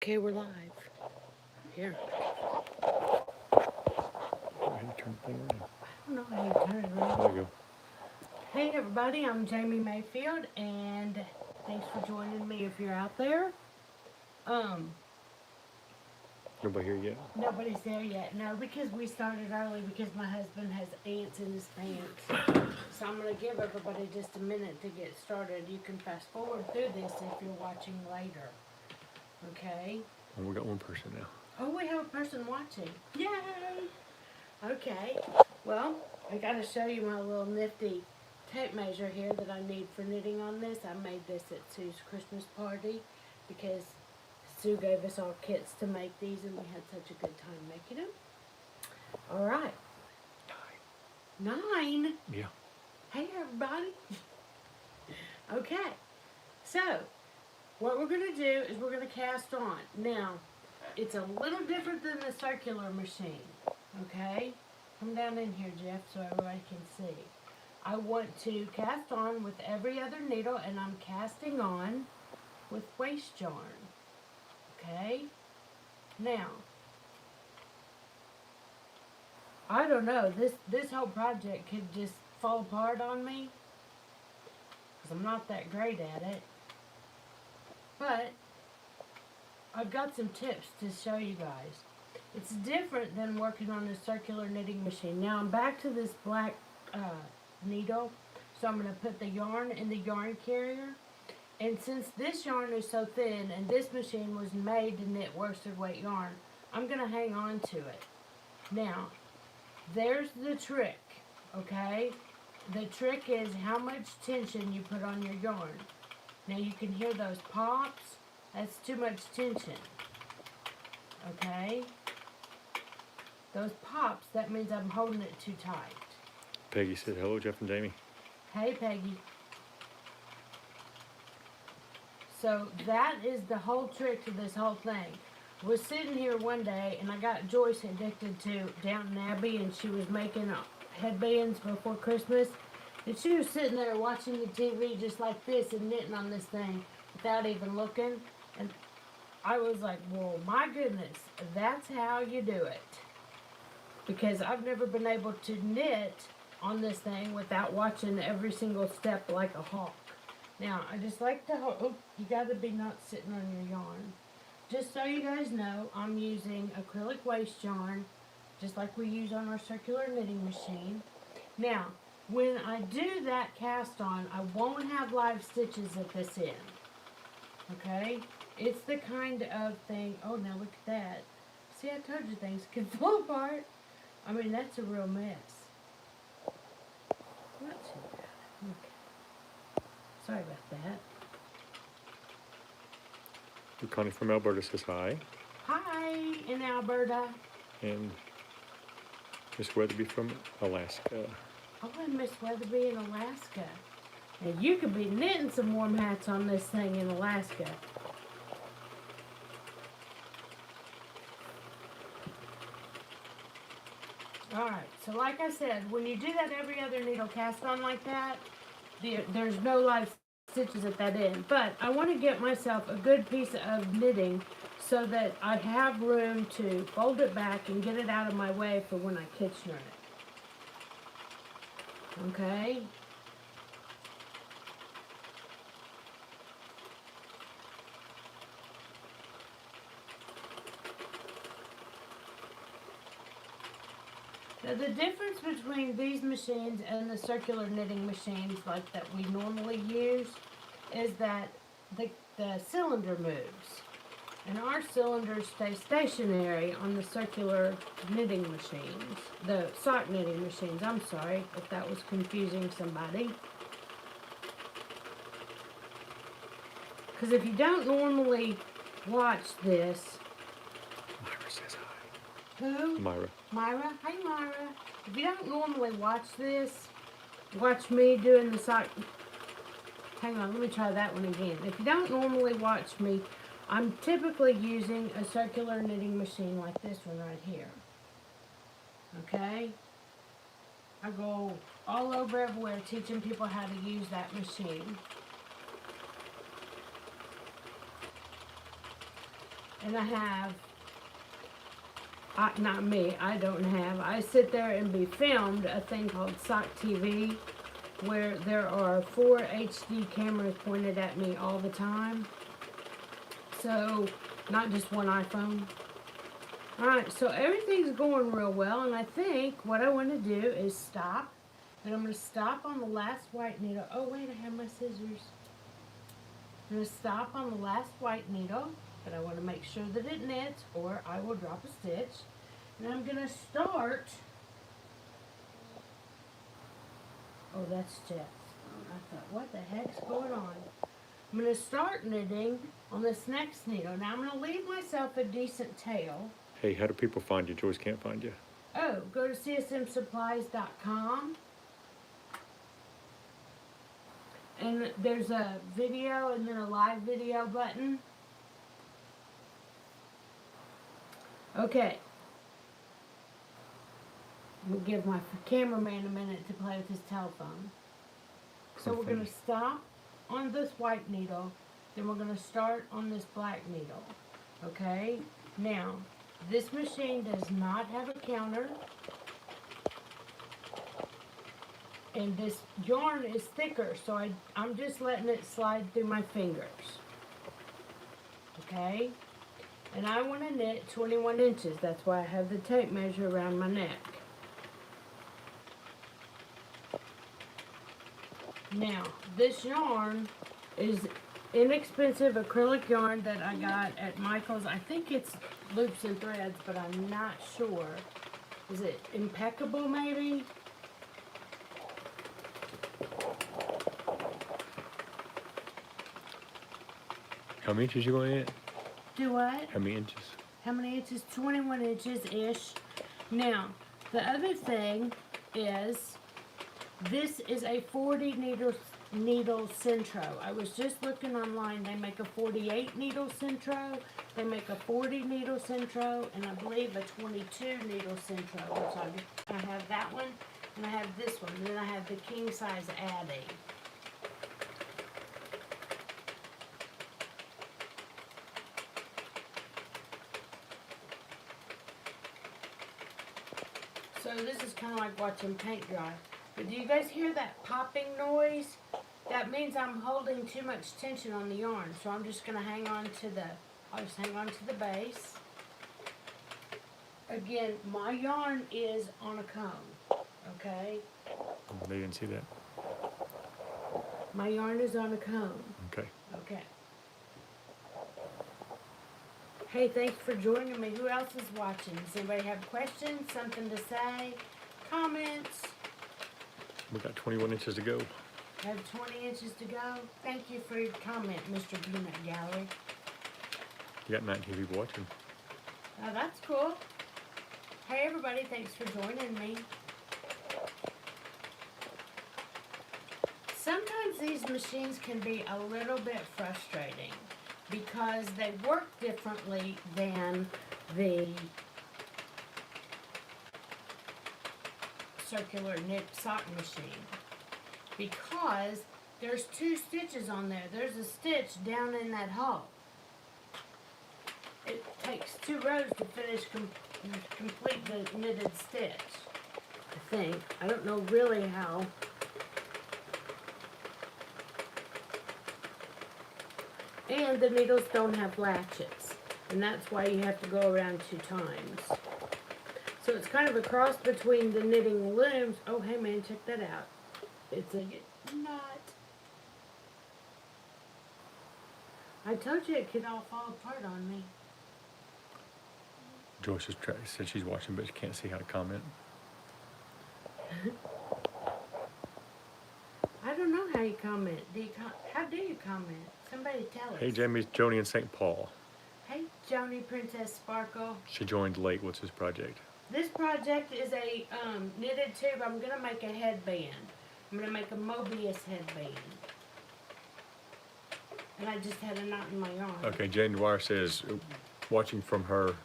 Okay, we're live. Here. Go ahead and turn the thing around. I don't know how you turn it around. There you go. Hey everybody, I'm Jamie Mayfield and thanks for joining me if you're out there. Um, Nobody here yet? Nobody's there yet. No, because we started early because my husband has ants in his pants. So I'm gonna give everybody just a minute to get started. You can fast forward through this if you're watching later. Okay? Well, we got one person now. Oh, we have a person watching. Yay! Okay, well, I gotta show you my little nifty tape measure here that I need for knitting on this. I made this at Sue's Christmas party because Sue gave us all kits to make these and we had such a good time making them. Alright, 9? Yeah. Hey everybody. Okay, so what we're gonna do is we're gonna cast on. Now, it's a little different than the circular machine. Okay? Come down in here, Jeff, so everybody can see. I want to cast on with every other needle, and I'm casting on with waste yarn. Okay? Now, I don't know. This whole project could just fall apart on me because I'm not that great at it. But I've got some tips to show you guys. It's different than working on a circular knitting machine. Now I'm back to this black needle, so I'm going to put the yarn in the yarn carrier. And since this yarn is so thin and this machine was made to knit worsted weight yarn, I'm going to hang on to it. Now, there's the trick, okay? The trick is how much tension you put on your yarn. Now you can hear those pops. That's too much tension, okay? Those pops, that means I'm holding it too tight. Peggy said hello, Jeff and Jamie. Hey, Peggy. So that is the whole trick to this whole thing. Was sitting here one day and I got Joyce addicted to Downton Abbey and she was making headbands before Christmas. And she was sitting there watching the TV just like this and knitting on this thing without even looking. And I was like, well, my goodness, that's how you do it. Because I've never been able to knit on this thing without watching every single step like a hawk. Now, I just like to hold, you gotta be not sitting on your yarn. Just so you guys know, I'm using acrylic waste yarn, just like we use on our circular knitting machine. Now, when I do that cast on, I won't have live stitches at this end. Okay? It's the kind of thing, oh now look at that. See, I told you things could fall apart. I mean, that's a real mess. Not too bad. Okay. Sorry about that. Connie from Alberta says hi. Hi, in Alberta. And Miss Weatherby from Alaska. Oh, and Miss Weatherby in Alaska. Now, you could be knitting some warm hats on this thing in Alaska. Alright, so like I said, when you do that every other needle cast on like that, there's no live stitches at that end. But I want to get myself a good piece of knitting so that I have room to fold it back and get it out of my way for when I Kitchener it. Okay? Now the difference between these machines and the circular knitting machines like that we normally use is that the cylinder moves. And our cylinders stay stationary on the circular knitting machines. The sock knitting machines, I'm sorry if that was confusing somebody. Because if you don't normally watch this... Myra says hi. Who? Myra. Myra? Hey Myra. If you don't normally watch this, watch me doing the sock... Hang on, let me try that one again. If you don't normally watch me, I'm typically using a circular knitting machine like this one right here. Okay? I go all over everywhere teaching people how to use that machine. And I have, not me, I don't have, I sit there and be filmed a thing called Sock TV, where there are 4 HD cameras pointed at me all the time. So, not just one iPhone. Alright, so everything's going real well, and I think what I want to do is stop. And I'm going to stop on the last white needle. Oh, wait, I have my scissors. I'm going to stop on the last white needle, but I want to make sure that it knits, or I will drop a stitch. And I'm going to start. Oh, that's Jeff. I thought, what the heck's going on? I'm going to start knitting on this next needle. Now I'm going to leave myself a decent tail. Hey, how do people find you? Joyce can't find you. Oh, go to csmsupplies.com. And there's a video and then a live video button. Okay. We'll give my cameraman a minute to play with his telephone. So we're going to stop on this white needle. Then we're going to start on this black needle. Okay? Now, this machine does not have a counter. And this yarn is thicker, so I'm just letting it slide through my fingers. Okay? And I want to knit 21 inches. That's why I have the tape measure around my neck. Now, this yarn is inexpensive acrylic yarn that I got at Michael's. I think it's Loops and Threads, but I'm not sure. Is it Impeccable, maybe? How many inches you going in? Do what? How many inches? How many inches? 21 inches-ish. Now, the other thing is, this is a 40 needle Sentro. I was just looking online. They make a 48 needle Sentro. They make a 40 needle Sentro, and I believe a 22 needle Sentro. So I have that one, and I have this one, and then I have the king size Addy. So this is kind of like watching paint dry. But do you guys hear that popping noise? That means I'm holding too much tension on the yarn. So I'm just going to hang on to I'll just hang on to the base. Again, my yarn is on a comb. Okay? They didn't see that. My yarn is on a comb. Okay. Okay. Hey, thanks for joining me. Who else is watching? Does anybody have questions, something to say, comments? We got 21 inches to go. Have 20 inches to go. Thank you for your comment, Mr. Peanut Gallery. You got 19 people watching. Oh, that's cool. Hey, everybody, thanks for joining me. Sometimes these machines can be a little bit frustrating because they work differently than the circular knit sock machine, because there's 2 stitches on there. There's a stitch down in that hole. It takes 2 rows to finish complete the knitted stitch, I think. I don't know really how. And the needles don't have latches, and that's why you have to go around 2 times. So it's kind of a cross between the knitting looms. Oh, hey man, check that out. It's a knot. I told you it could all fall apart on me. Joyce said she's watching, but she can't see how to comment. I don't know how you comment. How do you comment? Somebody tell us. Hey, Jamie's Joni in St. Paul. Hey, Joni Princess Sparkle. She joined late. What's his project? This project is a knitted tube. I'm going to make a headband. I'm going to make a Mobius headband. And I just had a knot in my arm. Okay, Jane Dwyer says, watching from her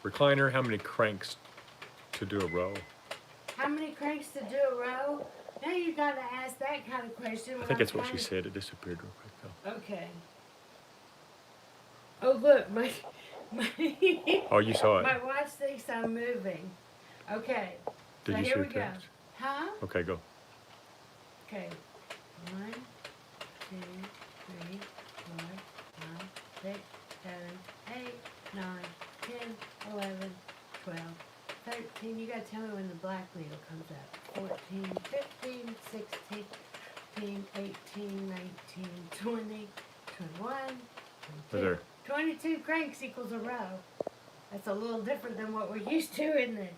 recliner, how many cranks to do a row? How many cranks to do a row? Now you got to ask that kind of question. I think that's what she said. It disappeared real quick, though. Okay. Oh, look, Oh, you saw it. My watch thinks I'm moving. Okay. Did So you see here the we go. text? Huh? Okay, go. Okay. 1, 2, 3, 4, 5, 6, 7, 8, 9, 10, 11, 12, 13. You gotta tell me when the black needle comes up. 14, 15, 16, 17, 18, 19, 20, 21, Right 22. there. 22 cranks equals a row. That's a little different than what we're used to, isn't it?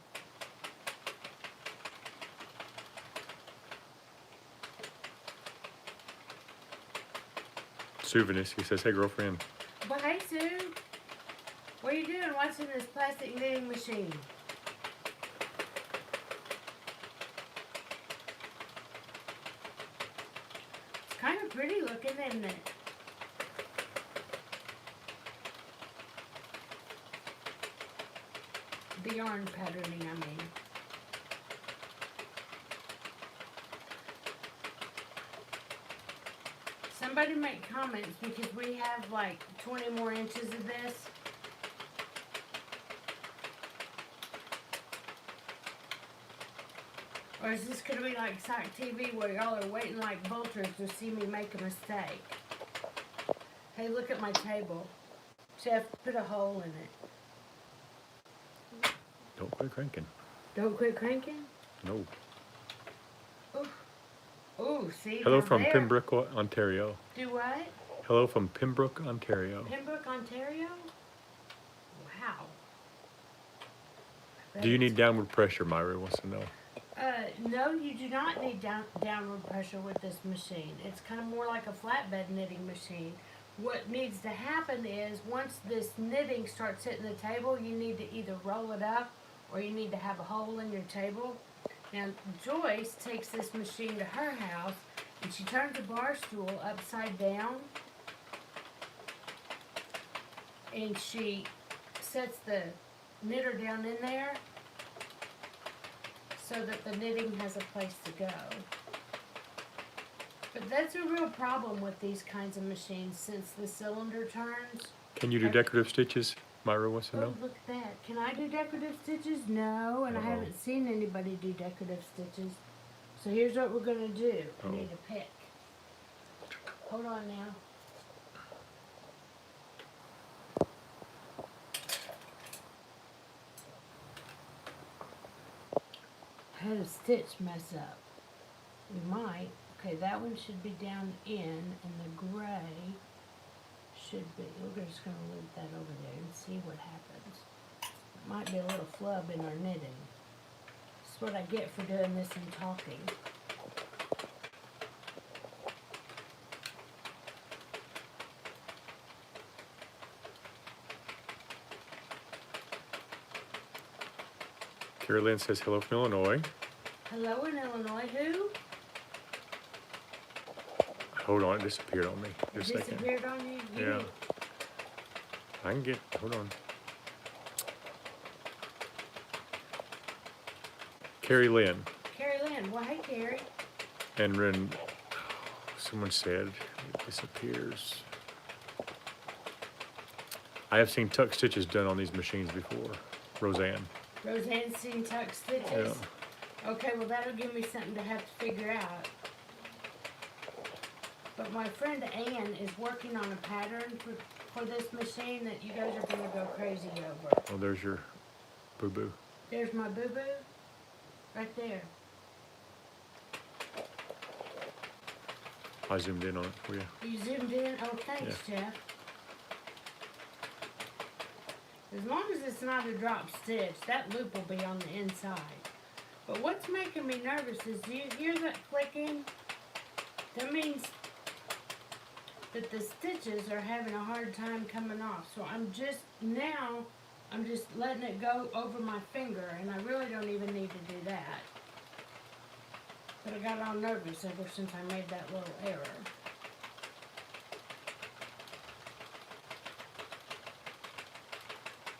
Souvenir. He says, "Hey, girlfriend." Well, hey, Sue. What are you doing watching this plastic knitting machine? It's kind of pretty looking, isn't it? The yarn patterning, I mean. Somebody make comments because we have like 20 more inches of this. Or is this going to be like Sock TV where y'all are waiting like vultures to see me make a mistake? Hey, look at my table. Chef, put a hole in it. Don't quit cranking. Don't quit cranking? No. Ooh, see? Hello now from there- Pembroke, Ontario. Do what? Hello from Pembroke, Ontario. Pembroke, Ontario? Wow. Do you need downward pressure? Myra wants to know. No, you do not need downward pressure with this machine. It's kind of more like a flatbed knitting machine. What needs to happen is once this knitting starts hitting the table, you need to either roll it up or you need to have a hole in your table. Now, Joyce takes this machine to her house and she turns the bar stool upside down and she sets the knitter down in there so that the knitting has a place to go. But that's a real problem with these kinds of machines since the cylinder turns. Can you do decorative stitches? Myra wants to Oh, know. look at that. Can I do decorative stitches? No, and I Uh-oh. haven't seen anybody do decorative stitches. So here's what we're going to do. I Uh-oh. need a pick. Hold on now. I had a stitch mess up. We might. Okay, that one should be down in, and the gray should be. We're just going to leave that over there and see what happens. It might be a little flub in our knitting. That's what I get for doing this and talking. Carolyn says, hello from Illinois. Hello in Illinois. Who? Hold on, it disappeared on me. It Just a second. disappeared on you? Yeah. I can get, hold on. Carrie Lynn. Carrie Lynn. Well, hey, Carrie. And then someone said it disappears. I have seen tuck stitches done on these machines before. Roseanne. Roseanne's seen tuck stitches. Okay, well, that'll give me something to have to figure out. But my friend Ann is working on a pattern for this machine that you guys are going to go crazy over. Oh, there's your boo-boo. There's my boo-boo. Right there. I zoomed in on it for you. You zoomed in? Oh, thanks, Jeff. As long as it's not a drop stitch, that loop will be on the inside. But what's making me nervous is, do you hear that clicking? That means that the stitches are having a hard time coming off. So I'm just letting it go over my finger, and I really don't even need to do that. But I got all nervous ever since I made that little error.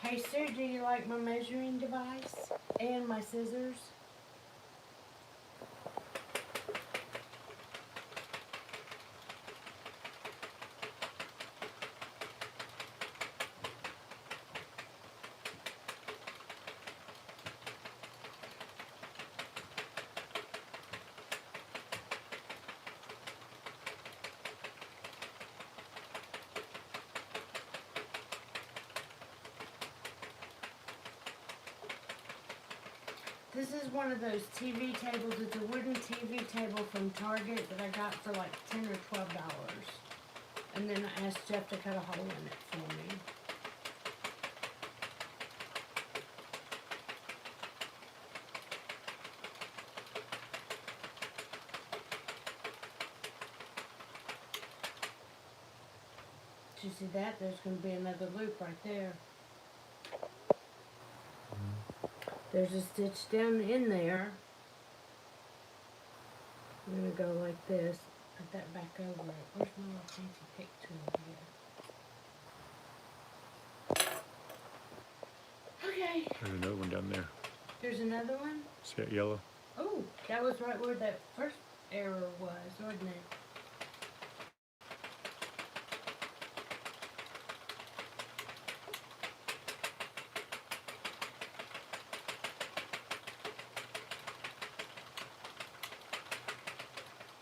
Hey Sue, do you like my measuring device and my scissors? This is one of those TV tables. It's a wooden TV table from Target that I got for like $10 or $12. And then I asked Jeff to cut a hole in it for me. Did you see that? There's going to be another loop right there. There's a stitch down in there. I'm going to go like this. Put that back over it. Where's my little fancy pick tool here? Okay. There's another one down there. There's another one? See that yellow? Oh, that was right where that first error was, wasn't it?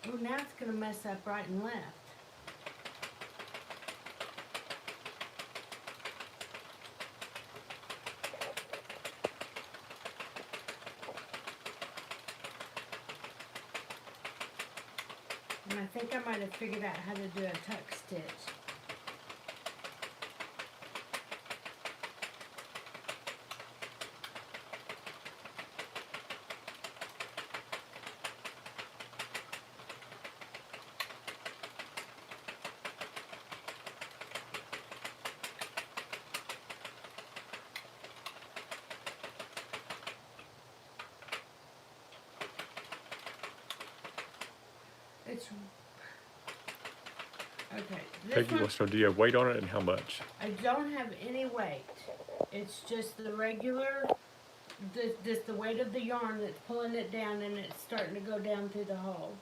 Oh, now it's going to mess up right and left. And I think I might have figured out how to do a tuck stitch. It's okay. This Peggy, one, so do you have weight on it and how much? I don't have any weight. It's just the regular, just the weight of the yarn that's pulling it down, and it's starting to go down through the hole.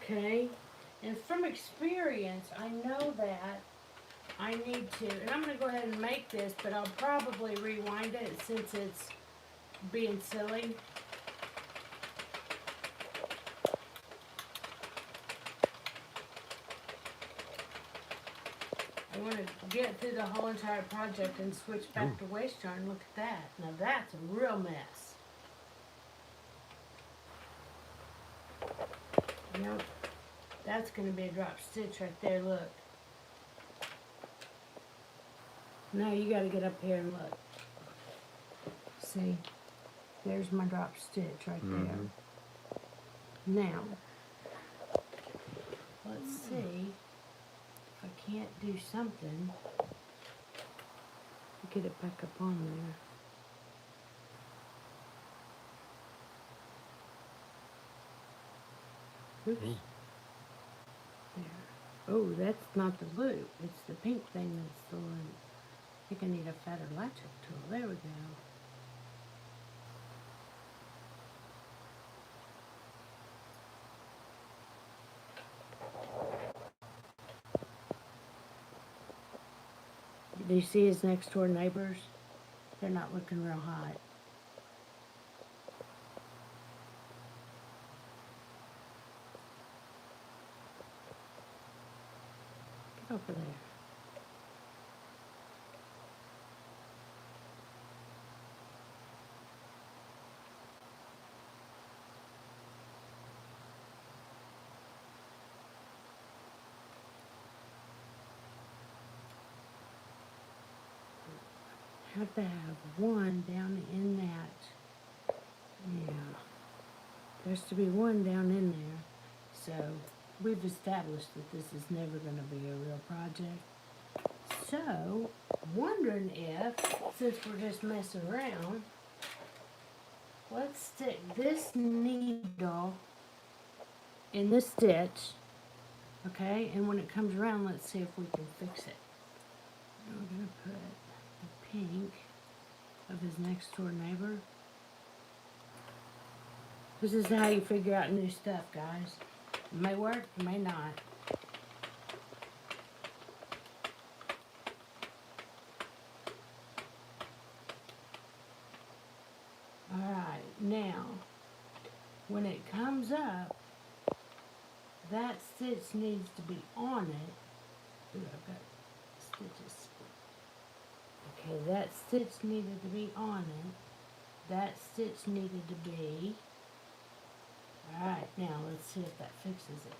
Okay, and from experience, I know that I need to, and I'm going to go ahead and make this, but I'll probably rewind it since it's being silly. I want to get through the whole entire project and switch back to waste yarn. Look at that. Now that's a real mess. Yep. That's going to be a drop stitch right there. Look. Now you got to get up here and look. See? There's my drop stitch right there. Now, let's see. I can't do something to get it back up on there. Oops. There. Oh, that's not the loop. It's the pink thing that's the loop. I think I need a fatter latchet tool. There we go. Do you see his next door neighbors? They're not looking real hot. Get over there. Have to have one down in that. Yeah. There's to be one down in there. So we've established that this is never going to be a real project. So, wondering if, since we're just messing around, let's stick this needle in this stitch. Okay, and when it comes around, let's see if we can fix it. And we're going to put the pink of his next door neighbor. This is how you figure out new stuff, guys. It may work, it may not. Alright, now, when it comes up, that stitch needs to be on it. Ooh, I've got stitches. Okay, that stitch needed to be on it. that stitch needed to be. Alright, now let's see if that fixes it.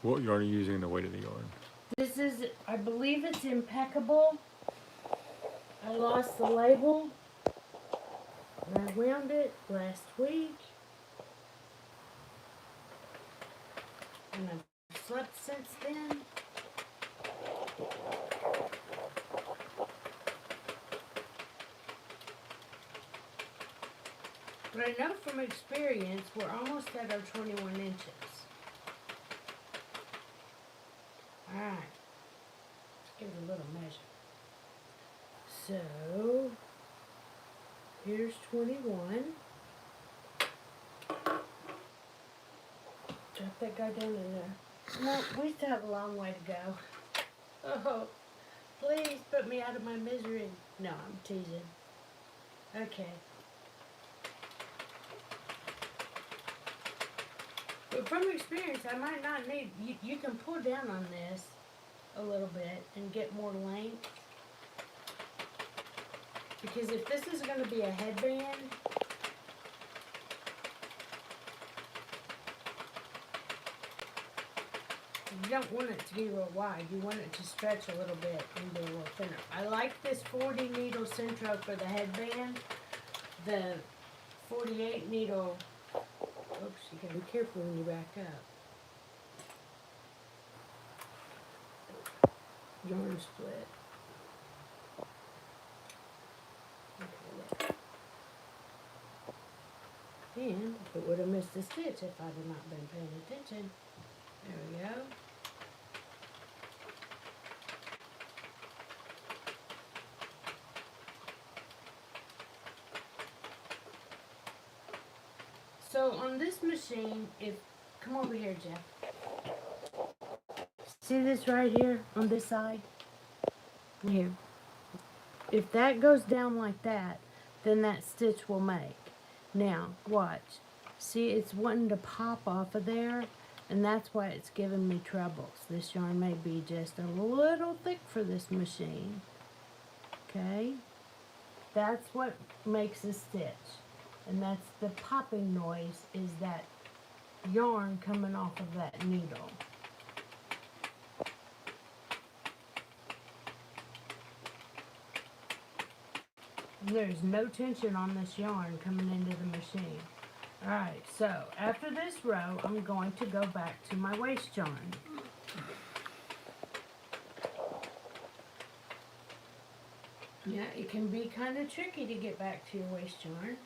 What yarn are you using and the weight of the yarn? This is, I believe it's impeccable. I lost the label. I wound it last week. And I've slept since then. But I know from experience we're almost at our 21 inches. Alright. Let's give it a little measure. So, here's 21. Drop that guy down in there. No, we still have a long way to go. Oh, please put me out of my misery. No, I'm teasing. Okay. But from experience, I might not need, you can pull down on this a little bit and get more length. Because if this is going to be a headband, you don't want it to be real wide. You want it to stretch a little bit and be a little thinner. I like this 40 needle Sentro for the headband. The 48 needle, oops, you gotta be careful when you back up. Yarn split. Okay, there. And it would have missed a stitch if I'd have not been paying attention. There we go. So on this machine, come over here, Jeff. See this right here on this side? Here. If that goes down like that, then that stitch will make. Now, watch. See, it's wanting to pop off of there, and that's why it's giving me troubles. This yarn may be just a little thick for this machine. Okay? That's what makes a stitch. And that's the popping noise, is that yarn coming off of that needle. There's no tension on this yarn coming into the machine. Alright, so after this row, I'm going to go back to my waist yarn. Yeah, it can be kind of tricky to get back to your waist yarn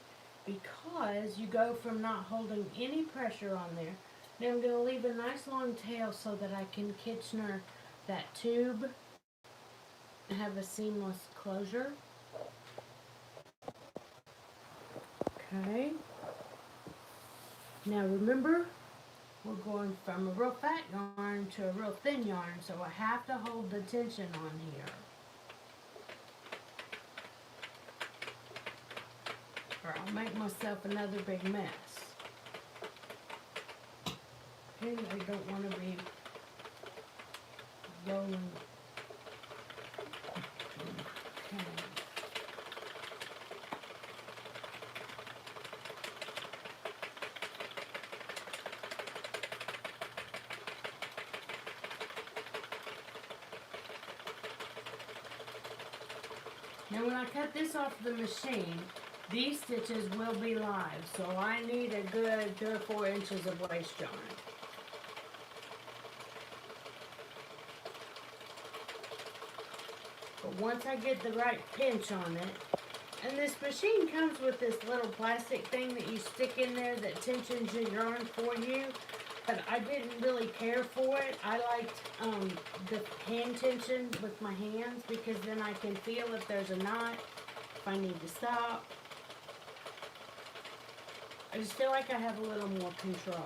because you go from not holding any pressure on there. Now I'm going to leave a nice long tail so that I can Kitchener that tube and have a seamless closure. Okay. Now remember, we're going from a real fat yarn to a real thin yarn, so I have to hold the tension on here. Or I'll make myself another big mess. And I don't want to be rolling. Okay. Now when I cut this off the machine, these stitches will be live, so I need a good 3 or 4 inches of waist yarn. But once I get the right pinch on it, and this machine comes with this little plastic thing that you stick in there that tensions your yarn for you, but I didn't really care for it. I liked the hand tension with my hands because then I can feel if there's a knot, if I need to stop. I just feel like I have a little more control.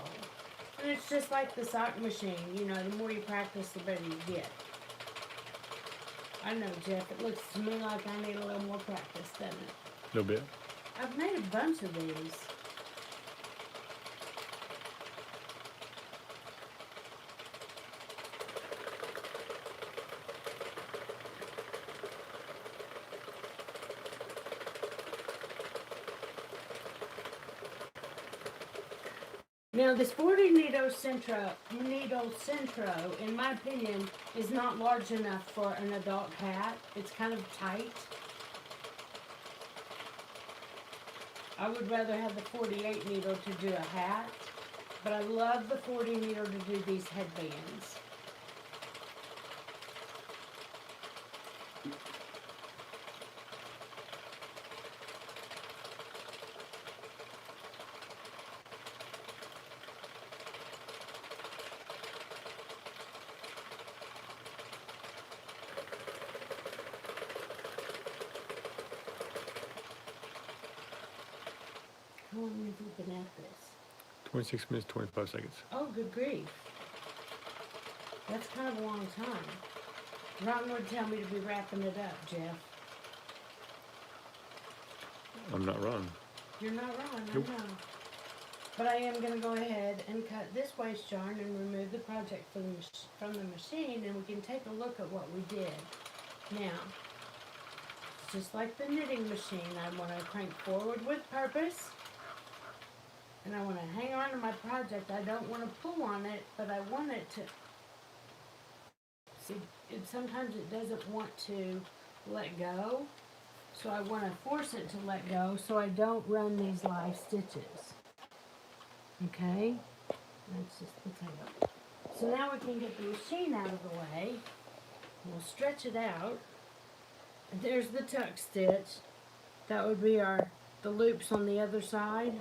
And it's just like the sock machine, you know, the more you practice, the better you get. I know, Jeff. It looks to me like I need a little more practice, doesn't it? A little bit. I've made a bunch of these. Now this 40 needle Sentro, in my opinion, is not large enough for an adult hat. It's kind of tight. I would rather have the 48 needle to do a hat, but I love the 40 needle to do these headbands. How long have you been at this? 26 minutes, 25 seconds. Oh, good grief. That's kind of a long time. Ron would tell me to be wrapping it up, Jeff. I'm not wrong. You're not wrong, Nope. I know. But I am going to go ahead and cut this waste yarn and remove the project from the machine, and we can take a look at what we did. Now, just like the knitting machine, I want to crank forward with purpose. And I want to hang on to my project. I don't want to pull on it, but I want it to... See, sometimes it doesn't want to let go. So I want to force it to let go so I don't run these live stitches. Okay? That's just the tail. So now we can get the machine out of the way. We'll stretch it out. And there's the tuck stitch. That would be the loops on the other side.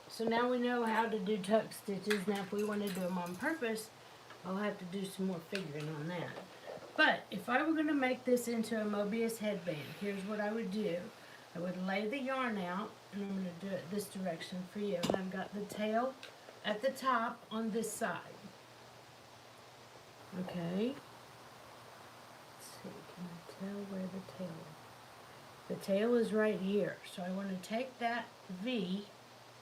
So now we know how to do tuck stitches. Now if we want to do them on purpose, I'll have to do some more figuring on that. But if I were going to make this into a Mobius headband, here's what I would do. I would lay the yarn out, and I'm going to do it this direction for you. And I've got the tail at the top on this side. Okay. Let's see, can I tell where the tail is? The tail is right here. So I want to take that V,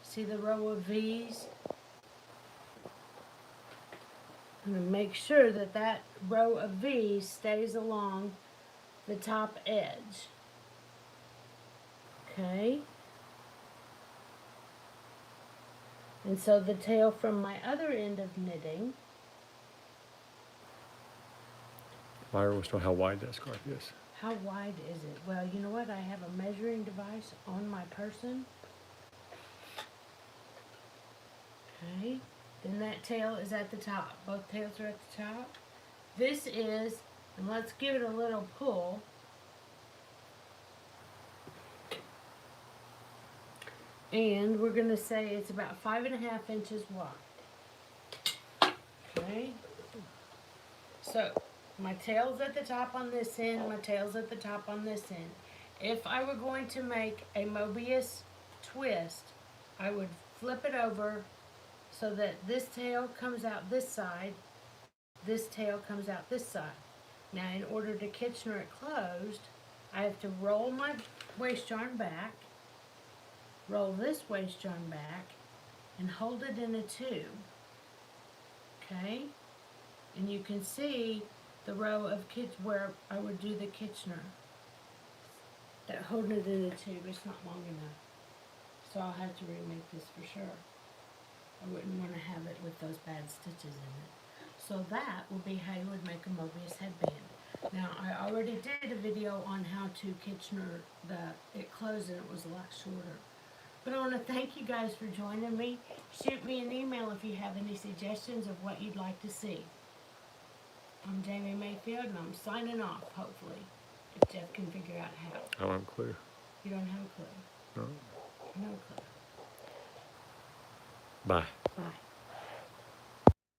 see the row of V's? I'm going to make sure that that row of V's stays along the top edge. Okay. And so the tail from my other end of knitting. Myra wants to know how wide that scarf is. How wide is it? Well, you know what? I have a measuring device on my person. Okay. Then that tail is at the top. Both tails are at the top. This is, and let's give it a little pull. And we're going to say it's about 5.5 inches wide. Okay. So, my tail's at the top on this end, my tail's at the top on this end. If I were going to make a Mobius twist, I would flip it over so that this tail comes out this side, this tail comes out this side. Now, in order to Kitchener it closed, I have to roll my waste yarn back, roll this waste yarn back, and hold it in a tube. Okay? And you can see the row of where I would do the Kitchener. That holding it in a tube is not long enough. So I'll have to remake this for sure. I wouldn't want to have it with those bad stitches in it. So that will be how you would make a Mobius headband. Now, I already did a video on how to Kitchener it closed, and it was a lot shorter. But I want to thank you guys for joining me. Shoot me an email if you have any suggestions of what you'd like to see. I'm Jamie Mayfield, and I'm signing off, hopefully, if Jeff can figure out how. I don't have a clue. You don't have a clue? No. No clue. Bye. Bye.